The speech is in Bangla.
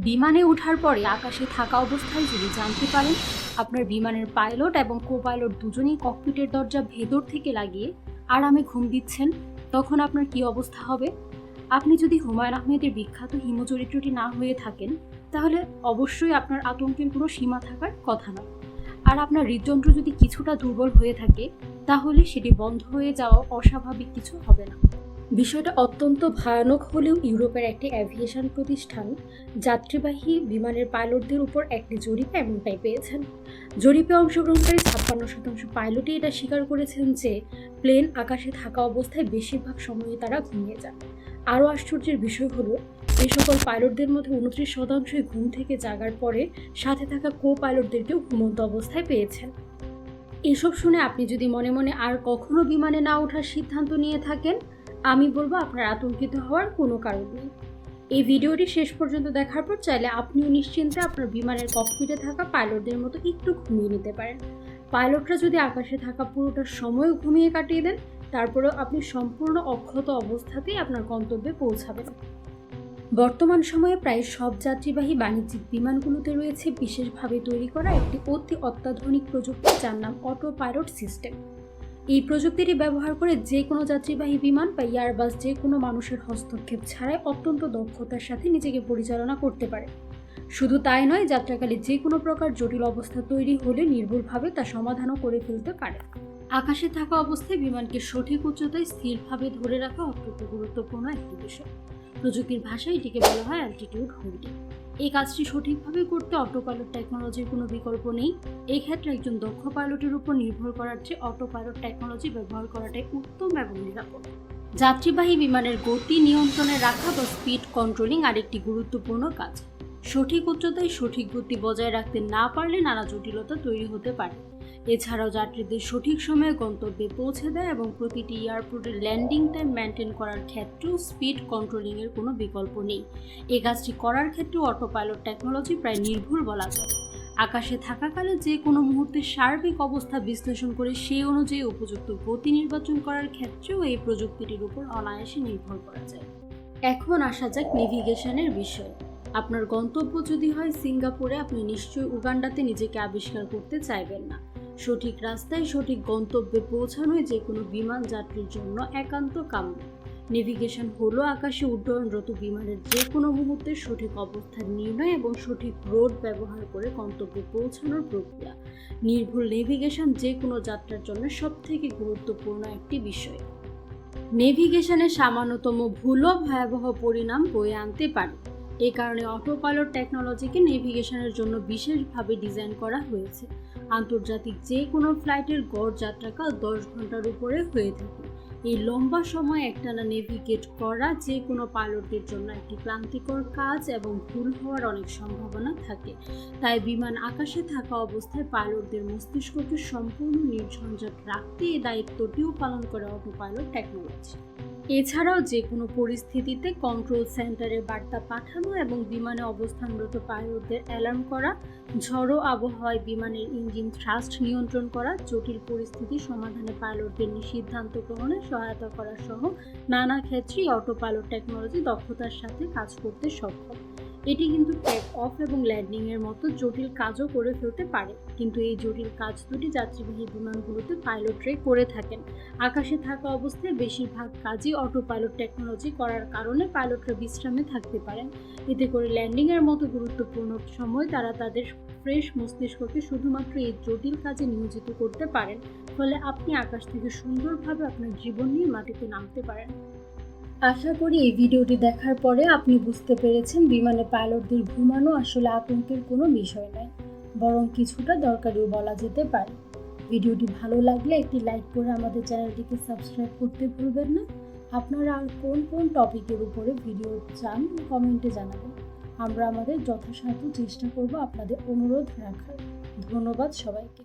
বিমানে ওঠার পরে আকাশে থাকা অবস্থায় যদি জানতে পারেন আপনার বিমানের পাইলট এবং কো পাইলট দুজনেই ককপিটের দরজা ভেতর থেকে লাগিয়ে আরামে ঘুম দিচ্ছেন, তখন আপনার কি অবস্থা হবে? আপনি যদি হুমায়ুন আহমেদের বিখ্যাত হিমু চরিত্রটি না হয়ে থাকেন, তাহলে অবশ্যই আপনার আতঙ্কের কোনো সীমা থাকার কথা নয়। আর আপনার হৃদযন্ত্র যদি কিছুটা দুর্বল হয়ে থাকে, তাহলে সেটি বন্ধ হয়ে যাওয়া অস্বাভাবিক কিছু হবে না। বিষয়টা অত্যন্ত ভয়ানক হলেও ইউরোপের একটি অ্যাভিয়েশন প্রতিষ্ঠান যাত্রীবাহী বিমানের পাইলটদের উপর একটি জরিপে এমনটাই পেয়েছেন। জরিপে অংশগ্রহণকারী 56% পাইলটই এটা স্বীকার করেছেন যে প্লেন আকাশে থাকা অবস্থায় বেশিরভাগ সময়ে তারা ঘুমিয়ে যান। আরও আশ্চর্যের বিষয় হলো, এই সকল পাইলটদের মধ্যে 29% ঘুম থেকে জাগার পরে সাথে থাকা কো পাইলটদেরকেও ঘুমন্ত অবস্থায় পেয়েছেন। এসব শুনে আপনি যদি মনে মনে আর কখনো বিমানে না ওঠার সিদ্ধান্ত নিয়ে থাকেন, আমি বলবো আপনার আতঙ্কিত হওয়ার কোনো কারণ নেই। এই ভিডিওটি শেষ পর্যন্ত দেখার পর চাইলে আপনিও নিশ্চিন্তে আপনার বিমানের ককপিটে থাকা পাইলটদের মতো একটু ঘুমিয়ে নিতে পারেন। পাইলটরা যদি আকাশে থাকা পুরোটা সময় ঘুমিয়ে কাটিয়ে দেন, তারপরেও আপনি সম্পূর্ণ অক্ষত অবস্থাতেই আপনার গন্তব্যে পৌঁছাবেন। বর্তমান সময়ে প্রায় সব যাত্রীবাহী বাণিজ্যিক বিমানগুলোতে রয়েছে বিশেষভাবে তৈরি করা একটি অতি অত্যাধুনিক প্রযুক্তি, যার নাম অটো পাইলট সিস্টেম। এই প্রযুক্তিটি ব্যবহার করে যে কোনো যাত্রীবাহী বিমান বা এয়ারবাস যে কোনো মানুষের হস্তক্ষেপ ছাড়াই অত্যন্ত দক্ষতার সাথে নিজেকে পরিচালনা করতে পারে। শুধু তাই নয়, যাত্রাকালে যে কোনো প্রকার জটিল অবস্থা তৈরি হলে নির্ভুলভাবে তা সমাধানও করে ফেলতে পারে। আকাশে থাকা অবস্থায় বিমানকে সঠিক উচ্চতায় স্থিরভাবে ধরে রাখা অত্যন্ত গুরুত্বপূর্ণ একটি বিষয়। প্রযুক্তির ভাষায় এটিকে বলা হয় অ্যালটিটিউড হোল্ডিং। এই কাজটি সঠিকভাবে করতে অটো পাইলট টেকনোলজির কোনো বিকল্প নেই। এই ক্ষেত্রে একজন দক্ষ পাইলটের উপর নির্ভর করার চেয়ে অটো পাইলট টেকনোলজি ব্যবহার করাটাই উত্তম এবং নিরাপদ। যাত্রীবাহী বিমানের গতি নিয়ন্ত্রণে রাখা বা স্পিড কন্ট্রোলিং আরেকটি গুরুত্বপূর্ণ কাজ। সঠিক উচ্চতায় সঠিক গতি বজায় রাখতে না পারলে নানা জটিলতা তৈরি হতে পারে। এছাড়াও যাত্রীদের সঠিক সময়ে গন্তব্যে পৌঁছে দেয় এবং প্রতিটি এয়ারপোর্টের ল্যান্ডিং টাইম মেনটেন করার ক্ষেত্রেও স্পিড কন্ট্রোলিংয়ের কোনো বিকল্প নেই। এই কাজটি করার ক্ষেত্রে অটো পাইলট টেকনোলজি প্রায় নির্ভুল বলা যায়। আকাশে থাকাকালে যে কোনো মুহূর্তে সার্বিক অবস্থা বিশ্লেষণ করে সেই অনুযায়ী উপযুক্ত গতি নির্বাচন করার ক্ষেত্রেও এই প্রযুক্তিটির উপর অনায়াসে নির্ভর করা যায়। এখন আসা যাক নেভিগেশনের বিষয়ে। আপনার গন্তব্য যদি হয় সিঙ্গাপুরে, আপনি নিশ্চয়ই উগান্ডাতে নিজেকে আবিষ্কার করতে চাইবেন না। সঠিক রাস্তায় সঠিক গন্তব্যে পৌঁছানোই যে কোনো বিমান যাত্রীর জন্য একান্ত কাম্য। নেভিগেশন হলো আকাশে উড্ডয়নরত বিমানের যে কোনো মুহূর্তে সঠিক অবস্থান নির্ণয় এবং সঠিক রোড ব্যবহার করে গন্তব্যে পৌঁছানোর প্রক্রিয়া। নির্ভুল নেভিগেশন যে কোনো যাত্রার জন্য সবথেকে গুরুত্বপূর্ণ একটি বিষয়। নেভিগেশনে সামান্যতম ভুলও ভয়াবহ পরিণাম বয়ে আনতে পারে। এই কারণে অটো পাইলট টেকনোলজিকে নেভিগেশনের জন্য বিশেষভাবে ডিজাইন করা হয়েছে। আন্তর্জাতিক যে কোনো ফ্লাইটের গড় যাত্রাকাল 10 ঘন্টার উপরে হয়ে থাকে। এই লম্বা সময় একটানা নেভিগেট করা যে কোনো পাইলটদের জন্য একটি ক্লান্তিকর কাজ এবং ভুল হওয়ার অনেক সম্ভাবনা থাকে। তাই বিমান আকাশে থাকা অবস্থায় পাইলটদের মস্তিষ্ককে সম্পূর্ণ নির্ঝঞ্ঝাট রাখতে এই দায়িত্বটিও পালন করে অটো পাইলট টেকনোলজি। এছাড়াও যে কোনো পরিস্থিতিতে কন্ট্রোল সেন্টারে বার্তা পাঠানো এবং বিমানে অবস্থানরত পাইলটদের অ্যালার্ম করা, ঝড়ো আবহাওয়ায় বিমানের ইঞ্জিন থ্রাস্ট নিয়ন্ত্রণ করা, জটিল পরিস্থিতি সমাধানে পাইলটদের সিদ্ধান্ত গ্রহণে সহায়তা করা সহ নানা ক্ষেত্রেই অটো পাইলট টেকনোলজি দক্ষতার সাথে কাজ করতে সক্ষম। এটি কিন্তু টেক অফ এবং ল্যান্ডিং এর মতো জটিল কাজও করে ফেলতে পারে, কিন্তু এই জটিল কাজ দুটি যাত্রীবাহী বিমানগুলোতে পাইলটরাই করে থাকেন। আকাশে থাকা অবস্থায় বেশিরভাগ কাজই অটো পাইলট টেকনোলজি করার কারণে পাইলটরা বিশ্রামে থাকতে পারেন। এতে করে ল্যান্ডিং এর মতো গুরুত্বপূর্ণ সময় তারা তাদের ফ্রেশ মস্তিষ্ককে শুধুমাত্র এই জটিল কাজে নিয়োজিত করতে পারেন। ফলে আপনি আকাশ থেকে সুন্দরভাবে আপনার জীবন নিয়ে মাটিতে নামতে পারেন। আশা করি এই ভিডিওটি দেখার পরে আপনি বুঝতে পেরেছেন বিমানে পাইলটদের ঘুমানো আসলে আতঙ্কের কোনো বিষয় নয়, বরং কিছুটা দরকারিও বলা যেতে পারে। ভিডিওটি ভালো লাগলে একটি লাইক করে আমাদের চ্যানেলটিকে সাবস্ক্রাইব করতে ভুলবেন না। আপনারা আর কোন কোন টপিকের উপরে ভিডিও চান কমেন্টে জানাবেন। আমরা আমাদের যথাসাধ্য চেষ্টা করব আপনাদের অনুরোধ রাখার। ধন্যবাদ সবাইকে।